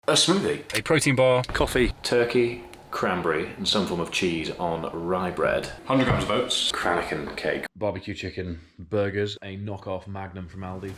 a smoothie, a protein bar, coffee, turkey, cranberry, and some form of cheese on rye bread, 100 grams of oats, Cranachan cake, barbecue chicken, burgers, a knockoff Magnum from Aldi.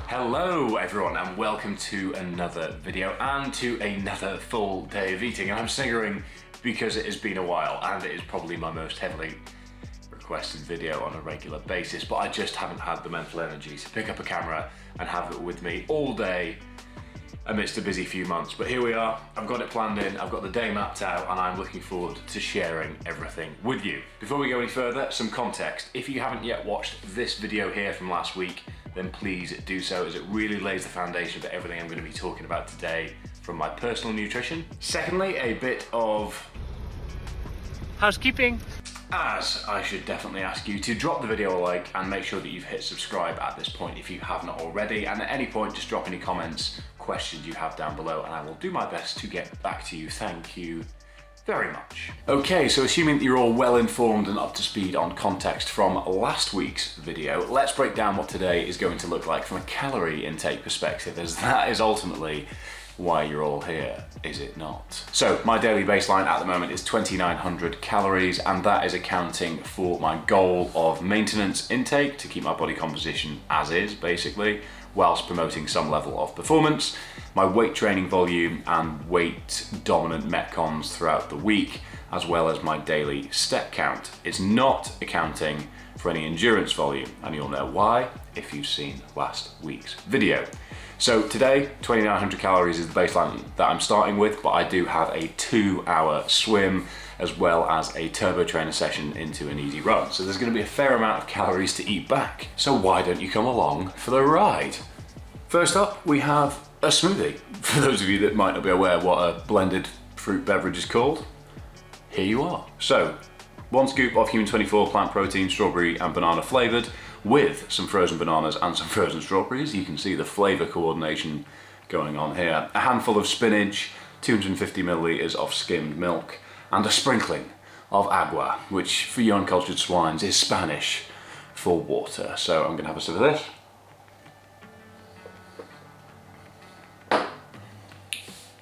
Hello everyone and welcome to another video and to another full day of eating. And I'm sniggering because it has been a while and it is probably my most heavily requested video on a regular basis, but I just haven't had the mental energy to pick up a camera and have it with me all day amidst a busy few months. But here we are, I've got it planned in, I've got the day mapped out, and I'm looking forward to sharing everything with you. Before we go any further, some context. If you haven't yet watched this video here from last week, then please do so, as it really lays the foundation for everything I'm going to be talking about today from my personal nutrition. Secondly, a bit of housekeeping, as I should definitely ask you to drop the video a like and make sure that you've hit subscribe at this point if you have not already, and at any point just drop any comments, questions you have down below, and I will do my best to get back to you. Thank you very much. Okay, so assuming that you're all well informed and up to speed on context from last week's video, let's break down what today is going to look like from a calorie intake perspective, as that is ultimately why you're all here, is it not? So my daily baseline at the moment is 2,900 calories, and that is accounting for my goal of maintenance intake to keep my body composition as is, basically, whilst promoting some level of performance, my weight training volume and weight dominant metcons throughout the week, as well as my daily step count. It's not accounting for any endurance volume, and you'll know why if you've seen last week's video. So today, 2,900 calories is the baseline that I'm starting with, but I do have a 2-hour swim as well as a turbo trainer session into an easy run. So there's going to be a fair amount of calories to eat back. So why don't you come along for the ride? First up, we have a smoothie. For those of you that might not be aware what a blended fruit beverage is called, here you are. So 1 scoop of Human 24 plant protein, strawberry and banana flavored, with some frozen bananas and some frozen strawberries. You can see the flavor coordination going on here. A handful of spinach, 250 milliliters of skimmed milk, and a sprinkling of agua, which for you uncultured swines is Spanish for water. So I'm gonna have a sip of this.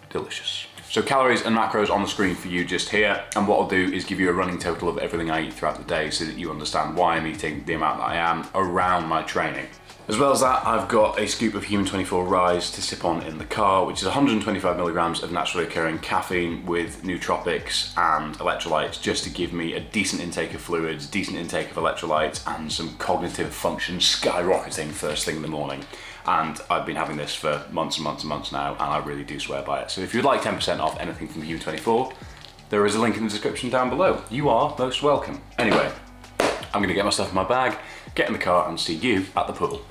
Delicious. So calories and macros on the screen for you just here, and what I'll do is give you a running total of everything I eat throughout the day so that you understand why I'm eating the amount that I am around my training. As well as that, I've got a scoop of Human 24 Rise to sip on in the car, which is 125 milligrams of naturally occurring caffeine with nootropics and electrolytes, just to give me a decent intake of fluids, decent intake of electrolytes, and some cognitive function skyrocketing first thing in the morning. And I've been having this for months and months and months now, and I really do swear by it. So if you'd like 10% off anything from Human 24, there is a link in the description down below. You are most welcome. Anyway, I'm gonna get my stuff in my bag, get in the car, and see you at the pool.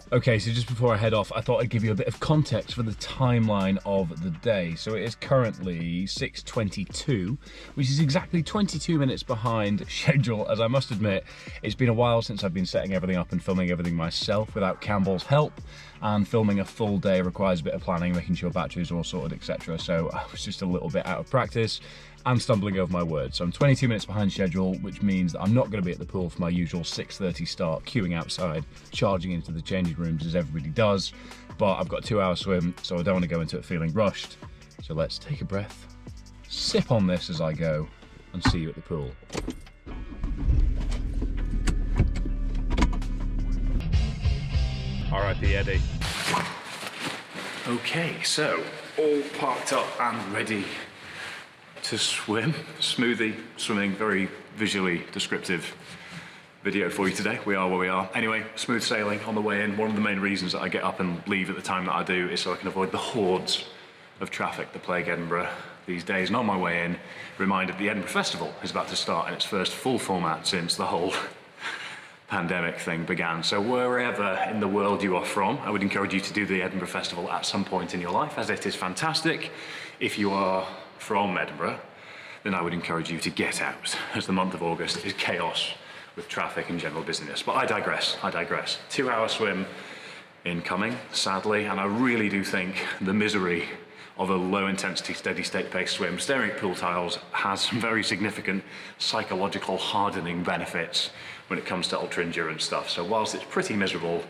Okay, so just before I head off, I thought I'd give you a bit of context for the timeline of the day. So it is currently 6:22, which is exactly 22 minutes behind schedule, as I must admit, it's been a while since I've been setting everything up and filming everything myself without Campbell's help, and filming a full day requires a bit of planning, making sure batteries are all sorted, etc. So I was just a little bit out of practice, and stumbling over my words. So I'm 22 minutes behind schedule, which means that I'm not going to be at the pool for my usual 6:30 start, queuing outside, charging into the changing rooms as everybody does. But I've got a 2-hour swim, so I don't want to go into it feeling rushed. So let's take a breath, sip on this as I go, and see you at the pool. R.I.P. Eddie. Okay, so all parked up and ready to swim. Smoothie swimming, very visually descriptive video for you today. We are where we are. Anyway, smooth sailing on the way in. One of the main reasons that I get up and leave at the time that I do is so I can avoid the hordes of traffic that plague Edinburgh these days. And on my way in, reminded the Edinburgh Festival is about to start in its first full format since the whole pandemic thing began. So wherever in the world you are from, I would encourage you to do the Edinburgh Festival at some point in your life, as it is fantastic. If you are from Edinburgh, then I would encourage you to get out, as the month of August is chaos with traffic and general busyness. But I digress. 2-hour swim incoming, sadly, and I really do think the misery of a low-intensity, steady-state-paced swim, staring at pool tiles, has some very significant psychological hardening benefits when it comes to ultra-endurance stuff. So whilst it's pretty miserable,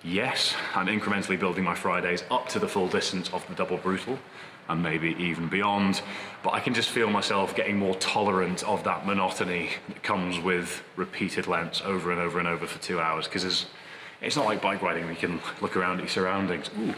yes, I'm incrementally building my Fridays up to the full distance of the double brutal, and maybe even beyond, but I can just feel myself getting more tolerant of that monotony that comes with repeated lengths over and over and over for 2 hours, because it's not like bike riding where you can look around at your surroundings. Ooh,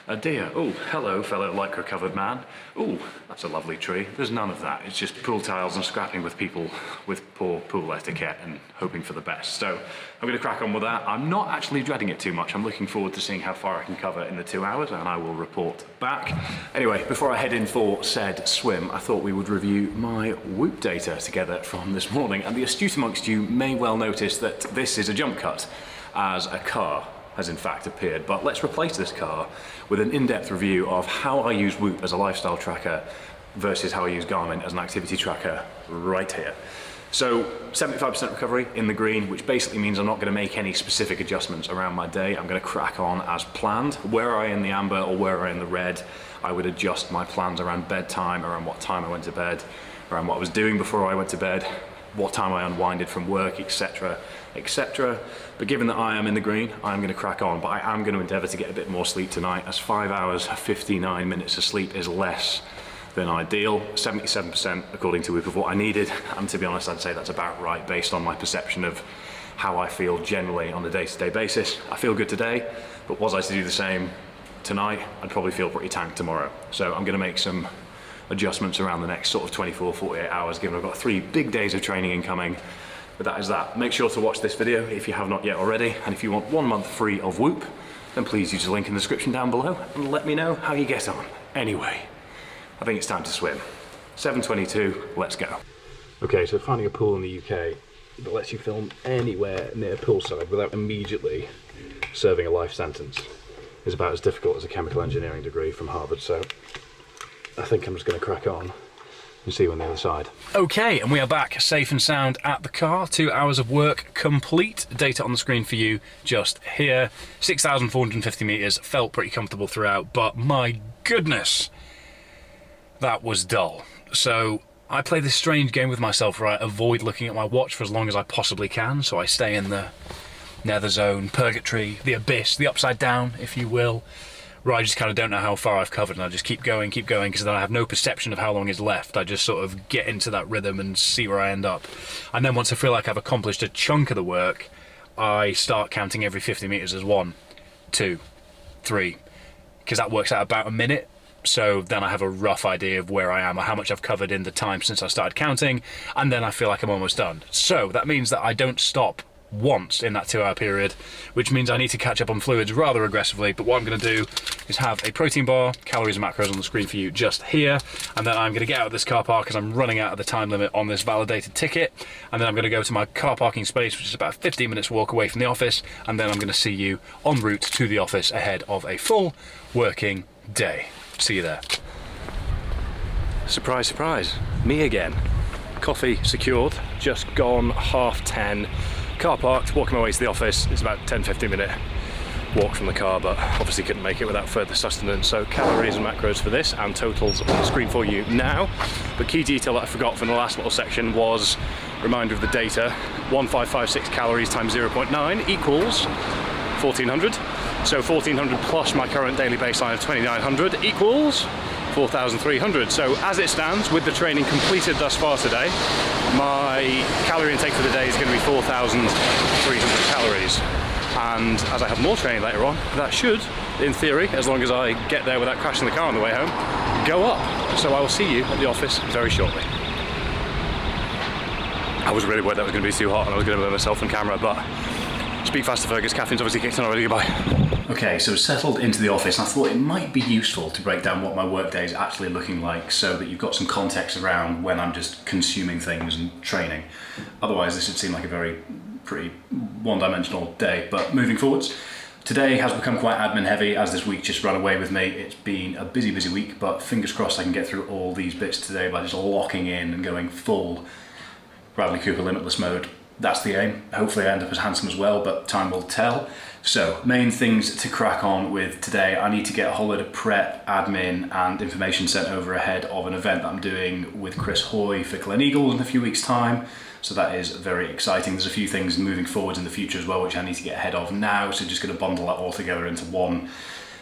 a deer. Oh, hello, fellow lycra-covered man. Oh, that's a lovely tree. There's none of that. It's just pool tiles and scrapping with people with poor pool etiquette and hoping for the best. So I'm going to crack on with that. I'm not actually dreading it too much. I'm looking forward to seeing how far I can cover in the 2 hours, and I will report back. Anyway, before I head in for said swim, I thought we would review my Whoop data together from this morning. And the astute amongst you may well notice that this is a jump cut, as a car has in fact appeared, but let's replace this car with an in-depth review of how I use Whoop as a lifestyle tracker versus how I use Garmin as an activity tracker right here. So 75% recovery in the green, which basically means I'm not going to make any specific adjustments around my day. I'm going to crack on as planned. Where I in the amber or where I in the red, I would adjust my plans around bedtime, around what time I went to bed, around what I was doing before I went to bed, what time I unwinded from work, etc., etc. But given that I am in the green, I'm going to crack on. But I am going to endeavour to get a bit more sleep tonight, as 5 hours, 59 minutes of sleep is less than ideal. 77% according to Whoop of what I needed, and to be honest, I'd say that's about right based on my perception of how I feel generally on a day-to-day basis. I feel good today, but was I to do the same tonight, I'd probably feel pretty tanked tomorrow. So I'm going to make some adjustments around the next sort of 24, 48 hours, given I've got 3 big days of training incoming. But that is that. Make sure to watch this video if you have not yet already, and if you want 1 month free of Whoop, then please use the link in the description down below and let me know how you get on. Anyway, I think it's time to swim. 7:22, let's go. Okay, so finding a pool in the UK that lets you film anywhere near poolside without immediately serving a life sentence is about as difficult as a chemical engineering degree from Harvard, so I think I'm just going to crack on and see you on the other side. Okay, and we are back safe and sound at the car. 2 hours of work complete. Data on the screen for you just here. 6,450 meters, felt pretty comfortable throughout, but my goodness, that was dull. So I play this strange game with myself where I avoid looking at my watch for as long as I possibly can, so I stay in the nether zone, purgatory, the abyss, the upside down, if you will, where I just kind of don't know how far I've covered, and I just keep going, because then I have no perception of how long is left. I just sort of get into that rhythm and see where I end up. And then once I feel like I've accomplished a chunk of the work, I start counting every 50 meters as 1, 2, 3, because that works out about a minute. So then I have a rough idea of where I am or how much I've covered in the time since I started counting, and then I feel like I'm almost done. So that means that I don't stop once in that 2 hour period, which means I need to catch up on fluids rather aggressively. But what I'm going to do is have a protein bar, calories and macros on the screen for you just here, and then I'm going to get out of this car park because I'm running out of the time limit on this validated ticket, and then I'm going to go to my car parking space, which is about 15 minutes walk away from the office, and then I'm going to see you en route to the office ahead of a full working day. See you there. Surprise, surprise, me again. Coffee secured, just gone 10:30. Car parked, walking my way to the office. It's about 10-15 minute walk from the car, but obviously couldn't make it without further sustenance. So calories and macros for this and totals on the screen for you now. But key detail that I forgot from the last little section was reminder of the data. 1556 calories times 0.9 equals 1400. So 1400 plus my current daily baseline of 2900 equals 4,300. So as it stands, with the training completed thus far today, my calorie intake for the day is going to be 4,300 calories. And as I have more training later on, that should, in theory, as long as I get there without crashing the car on the way home, go up. So I will see you at the office very shortly. I was really worried that was going to be too hot and I was going to burn myself on camera, but speak faster, Fergus. Caffeine's obviously kicked in already. Goodbye. Okay, so settled into the office, and I thought it might be useful to break down what my workday is actually looking like so that you've got some context around when I'm just consuming things and training. Otherwise, this would seem like a pretty one-dimensional day. But moving forwards, today has become quite admin heavy as this week just ran away with me. It's been a busy week, but fingers crossed I can get through all these bits today by just locking in and going full Bradley Cooper limitless mode. That's the aim. Hopefully I end up as handsome as well, but time will tell. So, main things to crack on with today. I need to get a whole load of prep, admin and information sent over ahead of an event that I'm doing with Chris Hoy for Glen Eagles in a few weeks' time. So that is very exciting. There's a few things moving forward in the future as well, which I need to get ahead of now. So just going to bundle that all together into one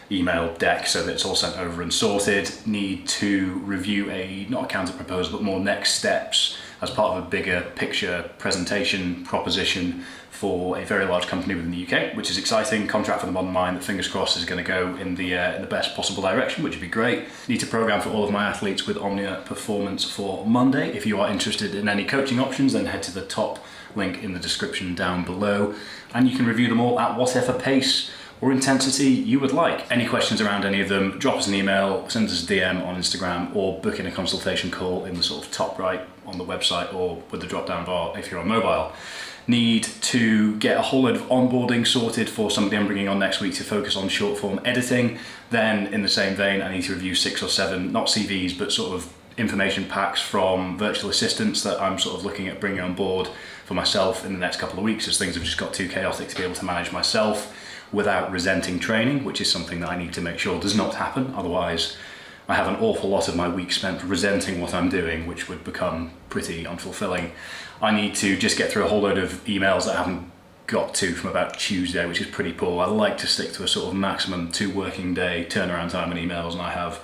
email deck so that it's all sent over and sorted. Need to review not a counter proposal, but more next steps as part of a bigger picture presentation proposition for a very large company within the UK, which is exciting. Contract for the modern mind that fingers crossed is going to go in the best possible direction, which would be great. Need to program for all of my athletes with Omnia Performance for Monday. If you are interested in any coaching options, then head to the top link in the description down below, and you can review them all at whatever pace or intensity you would like. Any questions around any of them, drop us an email, send us a DM on Instagram, or book in a consultation call in the sort of top right on the website or with the drop down bar if you're on mobile. Need to get a whole load of onboarding sorted for somebody I'm bringing on next week to focus on short form editing. Then in the same vein, I need to review 6 or 7, not CVs, but sort of information packs from virtual assistants that I'm sort of looking at bringing on board for myself in the next couple of weeks, as things have just got too chaotic to be able to manage myself without resenting training, which is something that I need to make sure does not happen. Otherwise, I have an awful lot of my week spent resenting what I'm doing, which would become pretty unfulfilling. I need to just get through a whole load of emails that I haven't got to from about Tuesday, which is pretty poor. I like to stick to a sort of maximum 2 working day turnaround time on emails, and I have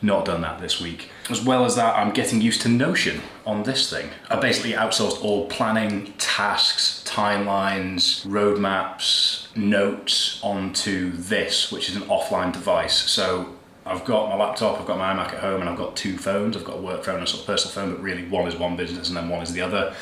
not done that this week. As well as that, I'm getting used to Notion on this thing. I basically outsourced all planning, tasks, timelines, roadmaps, notes onto this, which is an offline device. So I've got my laptop, I've got my iMac at home, and I've got 2 phones. I've got a work phone and a sort of personal phone, but really one is one business and then one is the other.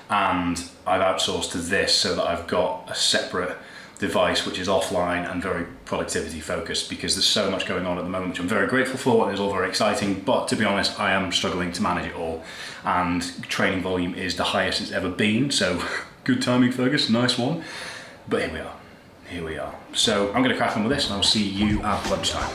And I've outsourced to this so that I've got a separate device which is offline and very productivity focused, because there's so much going on at the moment, which I'm very grateful for, and it's all very exciting, but to be honest, I am struggling to manage it all, and training volume is the highest it's ever been, so good timing, Fergus, nice one. But here we are. So I'm going to crack on with this, and I'll see you at lunchtime.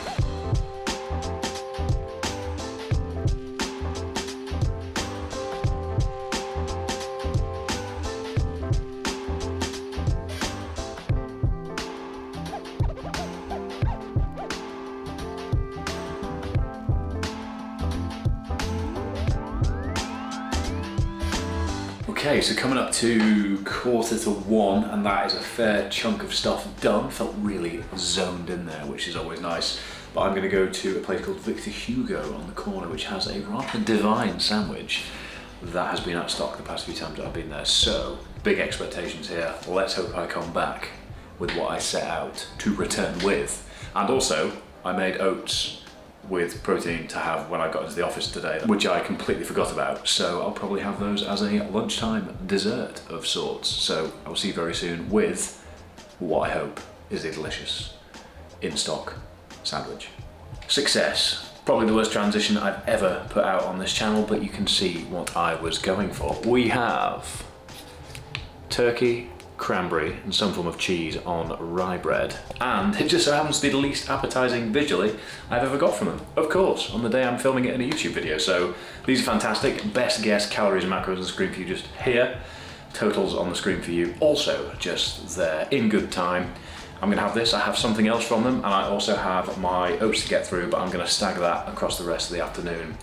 Okay, so coming up to 1:45, and that is a fair chunk of stuff done. Felt really zoned in there, which is always nice. But I'm going to go to a place called Victor Hugo on the corner, which has a rather divine sandwich that has been out of stock the past few times that I've been there. So, big expectations here. Let's hope I come back with what I set out to return with. And also, I made oats with protein to have when I got into the office today, which I completely forgot about. So I'll probably have those as a lunchtime dessert of sorts. So I will see you very soon with what I hope is a delicious in-stock sandwich. Success. Probably the worst transition I've ever put out on this channel, but you can see what I was going for. We have turkey, cranberry and some form of cheese on rye bread, and it just so happens to be the least appetizing visually I've ever got from them, of course, on the day I'm filming it in a YouTube video. So these are fantastic. Best guess calories and macros on the screen for you just here, totals on the screen for you also just there in good time, I'm gonna have this, I have something else from them, and I also have my oats to get through, but I'm gonna stagger that across the rest of the afternoon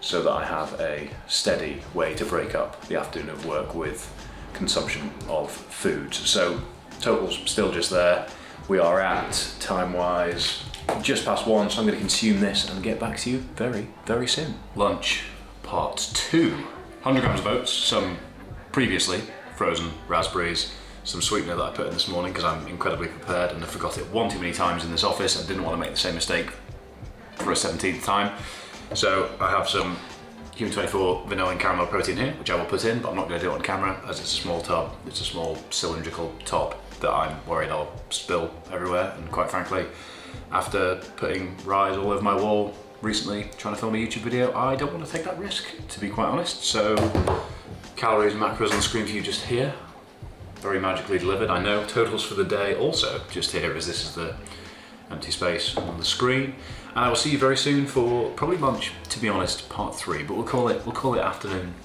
so that I have a steady way to break up the afternoon of work with consumption of food. So total's still just there. We are at, time-wise, just past 1, so I'm gonna consume this and get back to you very, very soon. Lunch part 2. 100 grams of oats, some previously frozen raspberries, some sweetener that I put in this morning because I'm incredibly prepared and I forgot it one too many times in this office and didn't want to make the same mistake for a 17th time. So I have some Human 24 vanilla and caramel protein here, which I will put in, but I'm not going to do it on camera as it's a small tub. It's a small cylindrical top that I'm worried I'll spill everywhere, and quite frankly, after putting rise all over my wall recently trying to film a YouTube video, I don't want to take that risk, to be quite honest. So calories and macros on the screen for you just here, very magically delivered. I know totals for the day also just here, as this is the empty space on the screen. And I will see you very soon for probably lunch, to be honest, part 3, but we'll call it afternoon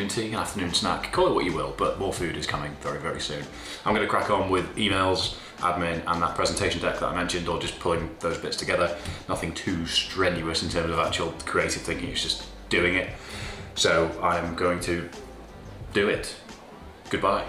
tea, an afternoon snack, call it what you will, but more food is coming very, very soon. I'm going to crack on with emails, admin, and that presentation deck that I mentioned, or just pulling those bits together. Nothing too strenuous in terms of actual creative thinking, it's just doing it. So I'm going to do it. Goodbye.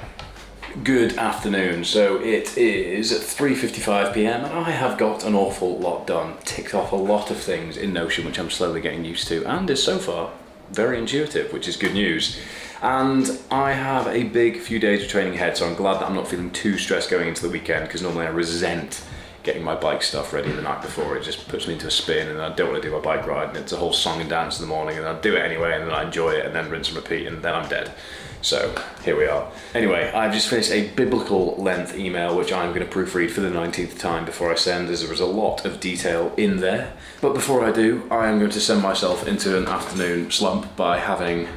Good afternoon. So it is 3:55 p.m. and I have got an awful lot done. Ticked off a lot of things in Notion, which I'm slowly getting used to, and is so far very intuitive, which is good news. And I have a big few days of training ahead, so I'm glad that I'm not feeling too stressed going into the weekend, because normally I resent getting my bike stuff ready the night before. It just puts me into a spin and I don't want to do my bike ride, and it's a whole song and dance in the morning, and I do it anyway and then I enjoy it and then rinse and repeat and then I'm dead. So here we are. Anyway, I've just finished a biblical length email which I'm going to proofread for the 19th time before I send, as there is a lot of detail in there. But before I do, I am going to send myself into an afternoon slump by having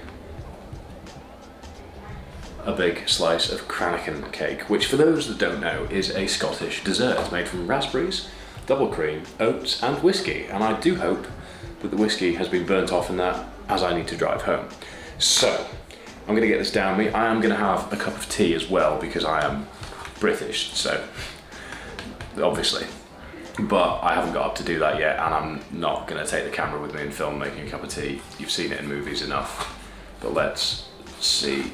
a big slice of Cranachan cake, which for those that don't know is a Scottish dessert made from raspberries, double cream, oats and whiskey, and I do hope that the whiskey has been burnt off in that as I need to drive home. So I'm going to get this down me. I am going to have a cup of tea as well because I am British, so obviously, but I haven't got up to do that yet, and I'm not going to take the camera with me and film making a cup of tea. You've seen it in movies enough, but let's see.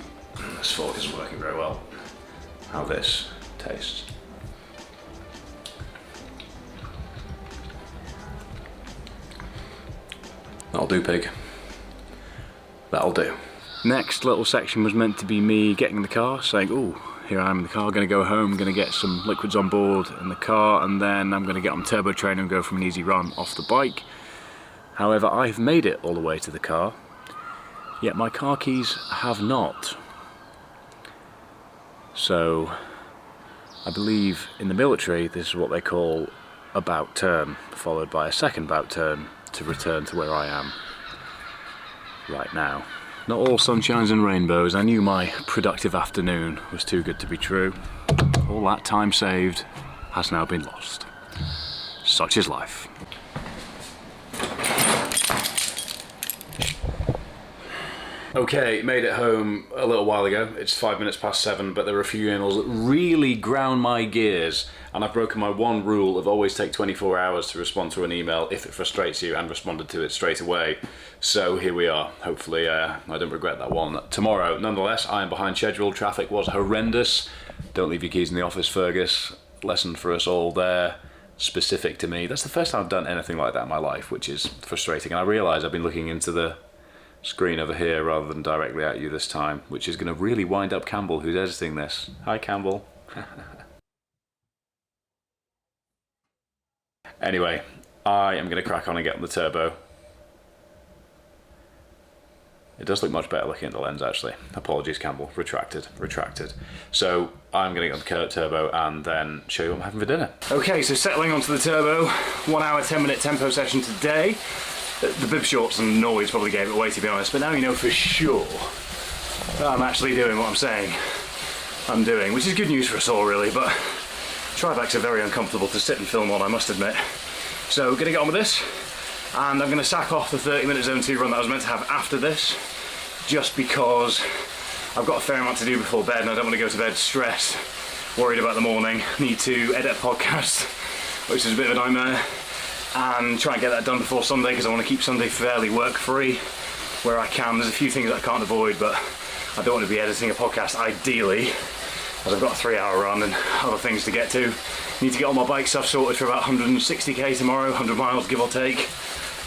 This fork isn't working very well. How this tastes. That'll do, pig. That'll do. Next little section was meant to be me getting in the car, saying, "Ooh, here I am in the car, gonna go home, gonna get some liquids on board in the car, and then I'm gonna get on turbo trainer and go for an easy run off the bike." However, I've made it all the way to the car, yet my car keys have not. So, I believe in the military this is what they call a bout turn, followed by a second bout turn to return to where I am right now. Not all sunshines and rainbows. I knew my productive afternoon was too good to be true. All that time saved has now been lost. Such is life. Okay, made it home a little while ago. It's 5 minutes past 7, but there were a few emails that really ground my gears, and I've broken my one rule of always take 24 hours to respond to an email if it frustrates you, and responded to it straight away. So here we are. Hopefully I don't regret that one tomorrow. Nonetheless, I am behind schedule. Traffic was horrendous. Don't leave your keys in the office, Fergus. Lesson for us all there, specific to me. That's the first time I've done anything like that in my life, which is frustrating. And I realise I've been looking into the screen over here rather than directly at you this time, which is going to really wind up Campbell, who's editing this. Hi, Campbell. Anyway, I am going to crack on and get on the turbo. It does look much better looking at the lens, actually. Apologies, Campbell. Retracted. So I'm going to get on the turbo and then show you what I'm having for dinner. Okay, so settling onto the turbo. 1 hour, 10-minute tempo session today. The bib shorts and noise probably gave it away, to be honest, but now you know for sure that I'm actually doing what I'm saying I'm doing, which is good news for us all, really, but tri-bikes are very uncomfortable to sit and film on, I must admit. So, gonna get on with this, and I'm gonna sack off the 30-minute Zone 2 run that I was meant to have after this, just because I've got a fair amount to do before bed and I don't want to go to bed stressed worried about the morning. Need to edit a podcast, which is a bit of a nightmare, and try and get that done before Sunday because I want to keep Sunday fairly work-free where I can. There's a few things I can't avoid, but I don't want to be editing a podcast ideally, as I've got a 3-hour run and other things to get to. Need to get all my bike stuff sorted for about 160k tomorrow, 100 miles give or take,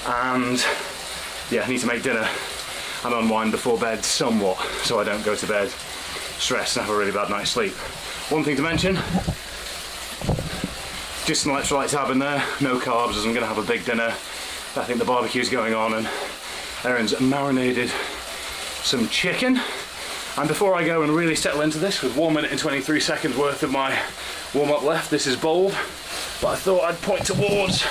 and yeah, need to make dinner and unwind before bed somewhat so I don't go to bed stressed and have a really bad night's sleep. One thing to mention, just an electrolyte tab in there, no carbs as I'm going to have a big dinner. I think the barbecue's going on and Erin's marinated some chicken. And before I go and really settle into this, with 1 minute and 23 seconds worth of my warm-up left, this is bold, but I thought I'd point towards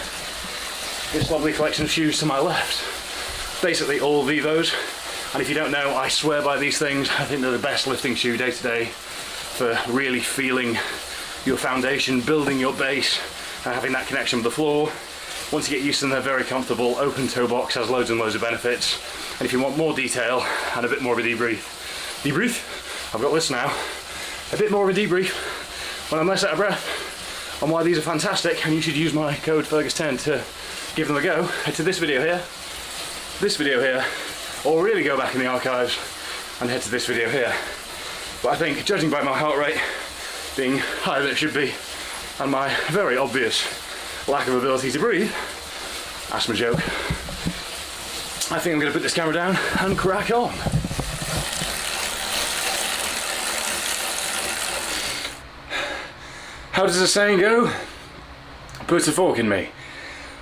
this lovely collection of shoes to my left. Basically all Vivos, and if you don't know, I swear by these things. I think they're the best lifting shoe day to day for really feeling your foundation, building your base, and having that connection with the floor. Once you get used to them, they're very comfortable. Open toe box has loads and loads of benefits. And if you want more detail and a bit more of a debrief, I've got this now, a bit more of a debrief when I'm less out of breath on why these are fantastic, and you should use my code Fergus10 to give them a go. Head to this video here, or really go back in the archives and head to this video here. But I think, judging by my heart rate being higher than it should be, and my very obvious lack of ability to breathe, asthma joke, I think I'm going to put this camera down and crack on. How does the saying go? Put a fork in me,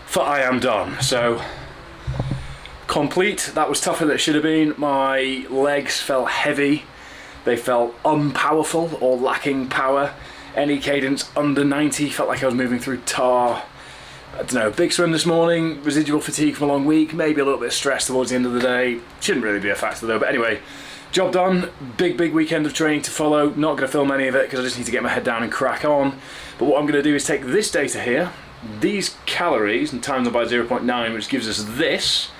for I am done. So, complete. That was tougher than it should have been. My legs felt heavy. They felt unpowerful or lacking power. Any cadence under 90 felt like I was moving through tar. I don't know, big swim this morning, residual fatigue from a long week, maybe a little bit of stress towards the end of the day. Shouldn't really be a factor though, but anyway, job done. Big weekend of training to follow. Not going to film any of it because I just need to get my head down and crack on. But what I'm going to do is take this data here, these calories, and times them by 0.9, which gives us this,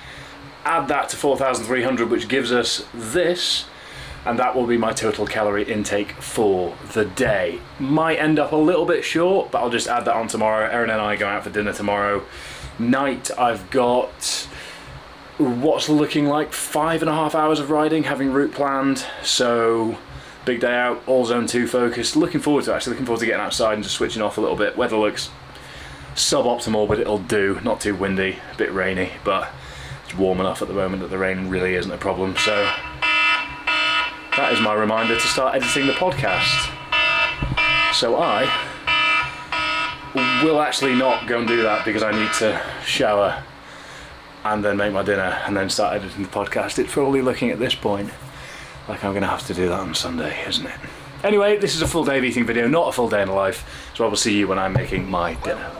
add that to 4,300, which gives us this, and that will be my total calorie intake for the day. Might end up a little bit short, but I'll just add that on tomorrow. Erin and I go out for dinner tomorrow night. I've got what's looking like 5.5 hours of riding, having route planned, so big day out, all zone 2 focused. Looking forward to getting outside and just switching off a little bit. Weather looks suboptimal, but it'll do. Not too windy, a bit rainy, but it's warm enough at the moment that the rain really isn't a problem. So that is my reminder to start editing the podcast. So I will actually not go and do that because I need to shower and then make my dinner and then start editing the podcast. It's probably looking at this point like I'm going to have to do that on Sunday, isn't it? Anyway, this is a full day of eating video, not a full day in the life, so I will see you when I'm making my dinner.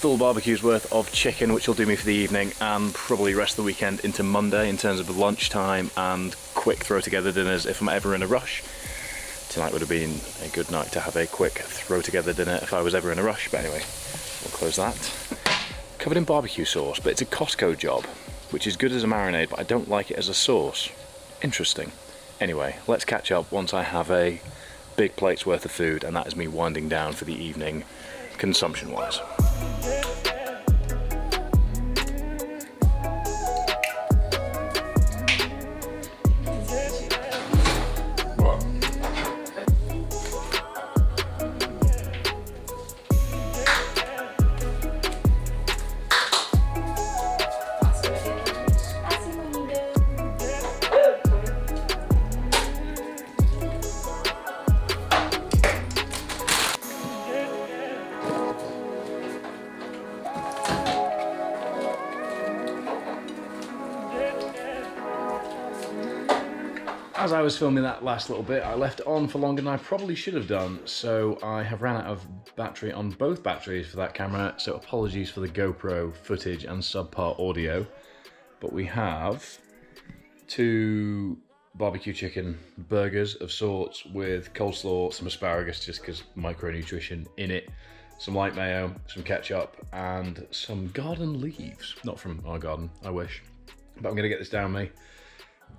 Full barbecue's worth of chicken, which will do me for the evening and probably rest of the weekend into Monday in terms of lunchtime and quick throw together dinners if I'm ever in a rush. Tonight would have been a good night to have a quick throw together dinner if I was ever in a rush, but anyway, we'll close that. Covered in barbecue sauce, but it's a Costco job, which is good as a marinade, but I don't like it as a sauce. Interesting. Anyway, let's catch up once I have a big plate's worth of food, and that is me winding down for the evening consumption-wise. as I was filming that last little bit, I left it on for longer than I probably should have done, so I have ran out of battery on both batteries for that camera, so apologies for the GoPro footage and subpar audio. But we have 2 barbecue chicken burgers of sorts with coleslaw, some asparagus just because micronutrition in it, some light mayo, some ketchup, and some garden leaves. Not from our garden, I wish. But I'm going to get this down me.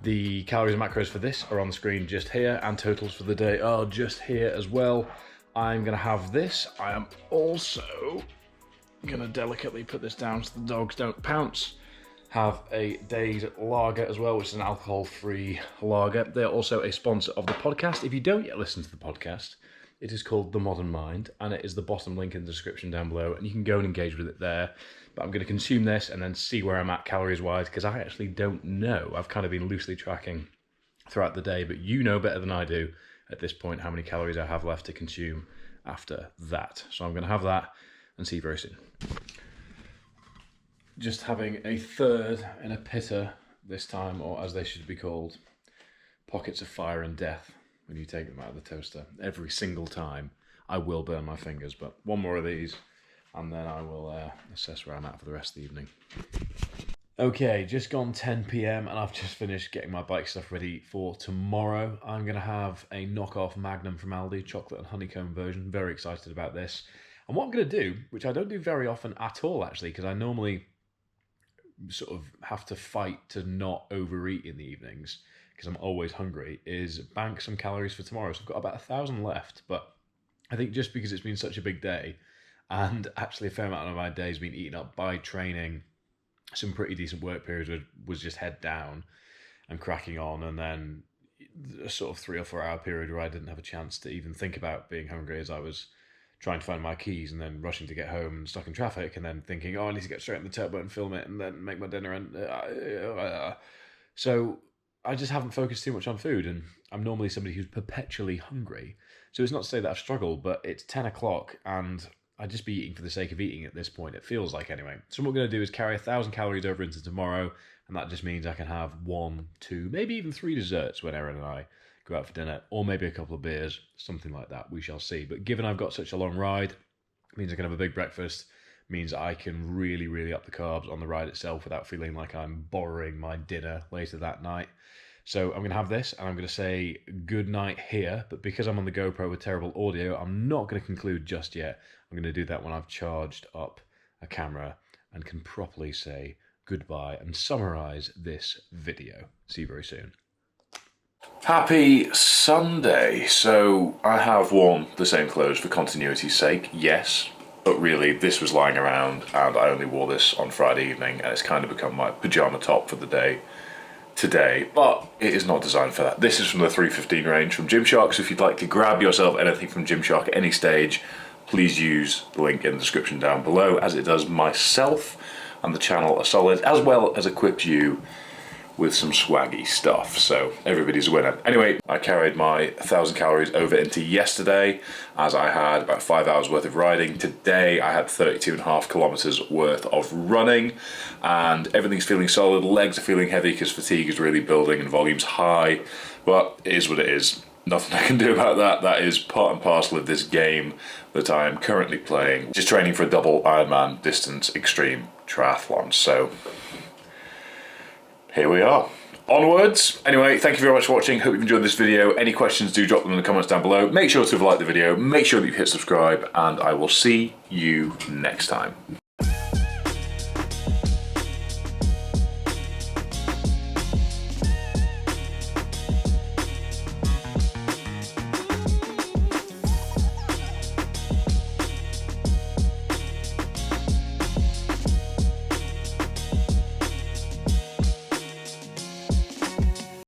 The calories and macros for this are on the screen just here, and totals for the day are just here as well. I'm going to have this. I am also going to delicately put this down so the dogs don't pounce. Have a day's lager as well, which is an alcohol-free lager. They're also a sponsor of the podcast. If you don't yet listen to the podcast, it is called The Modern Mind, and it is the bottom link in the description down below, and you can go and engage with it there. But I'm going to consume this and then see where I'm at calories-wise, because I actually don't know. I've kind of been loosely tracking throughout the day, but you know better than I do at this point how many calories I have left to consume after that. So I'm going to have that and see you very soon. Just having a third in a pitter this time, or as they should be called, pockets of fire and death when you take them out of the toaster. Every single time I will burn my fingers, but one more of these and then I will assess where I'm at for the rest of the evening. Okay, just gone 10 PM and I've just finished getting my bike stuff ready for tomorrow. I'm going to have a knockoff Magnum from Aldi, chocolate and honeycomb version. Very excited about this. And what I'm going to do, which I don't do very often at all actually, because I normally sort of have to fight to not overeat in the evenings because I'm always hungry, is bank some calories for tomorrow. So I've got about 1,000 left, but I think just because it's been such a big day, and actually a fair amount of my day has been eaten up by training, some pretty decent work periods was just head down and cracking on, and then a sort of 3 or 4 hour period where I didn't have a chance to even think about being hungry as I was trying to find my keys and then rushing to get home and stuck in traffic and then thinking, oh, I need to get straight on the turbo and film it and then make my dinner. And so I just haven't focused too much on food, and I'm normally somebody who's perpetually hungry. So it's not to say that I've struggled, but it's 10 o'clock and I'd just be eating for the sake of eating at this point, it feels like anyway. So what we're going to do is carry 1,000 calories over into tomorrow, and that just means I can have 1, 2, maybe even 3 desserts when Erin and I go out for dinner, or maybe a couple of beers, something like that. We shall see. But given I've got such a long ride, it means I can have a big breakfast, means I can really, really up the carbs on the ride itself without feeling like I'm borrowing my dinner later that night. So I'm going to have this, and I'm going to say good night here, but because I'm on the GoPro with terrible audio, I'm not going to conclude just yet. I'm going to do that when I've charged up a camera and can properly say goodbye and summarize this video. See you very soon. Happy Sunday. So I have worn the same clothes for continuity's sake, yes, but really this was lying around and I only wore this on Friday evening, and it's kind of become my pyjama top for the day today, but it is not designed for that. This is from the 315 range from Gymshark, so if you'd like to grab yourself anything from Gymshark at any stage, please use the link in the description down below, as it does myself and the channel a solid, as well as equips you with some swaggy stuff, so everybody's a winner. Anyway, I carried my 1,000 calories over into yesterday, as I had about 5 hours worth of riding. Today I had 32.5 kilometers worth of running, and everything's feeling solid. Legs are feeling heavy because fatigue is really building and volume's high, but it is what it is. Nothing I can do about that. That is part and parcel of this game that I am currently playing, just training for a double Ironman distance extreme triathlon. So here we are. Onwards. Anyway, thank you very much for watching. Hope you've enjoyed this video. Any questions, do drop them in the comments down below. Make sure to like the video, make sure that you hit subscribe, and I will see you next time.